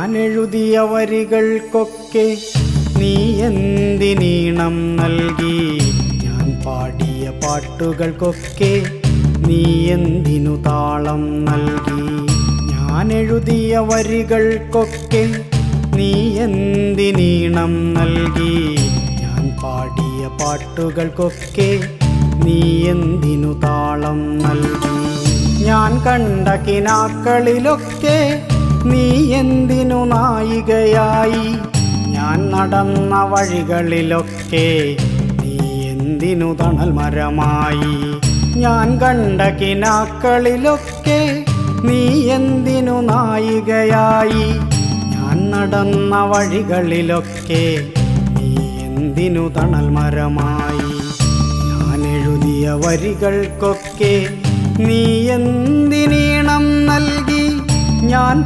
ഞാനെഴുതിയ വരികൾക്കൊക്കെ നീ എന്തിനീണം നൽകി? ഞാൻ പാടിയ പാട്ടുകൾക്കൊക്കെ നീ എന്തിനു താളം നൽകി? ഞാനെഴുതിയ വരികൾക്കൊക്കെ നീ എന്തിനീണം നൽകി? ഞാൻ പാടിയ പാട്ടുകൾക്കൊക്കെ നീ എന്തിനു താളം നൽകി? ഞാൻ കണ്ട കിനാക്കളിലൊക്കെ നീ എന്തിനു നായികയായി? ഞാൻ നടന്ന വഴികളിലൊക്കെ നീ എന്തിനു തണൽ മരമായി? ഞാൻ കണ്ട കിനാക്കളിലൊക്കെ നീ എന്തിനു നായികയായി? ഞാൻ നടന്ന വഴികളിലൊക്കെ നീ എന്തിനു തണൽ മരമായി? ഞാൻ എഴുതിയ വരികൾക്കൊക്കെ നീ എന്തിനീണം നൽകി? ഞാൻ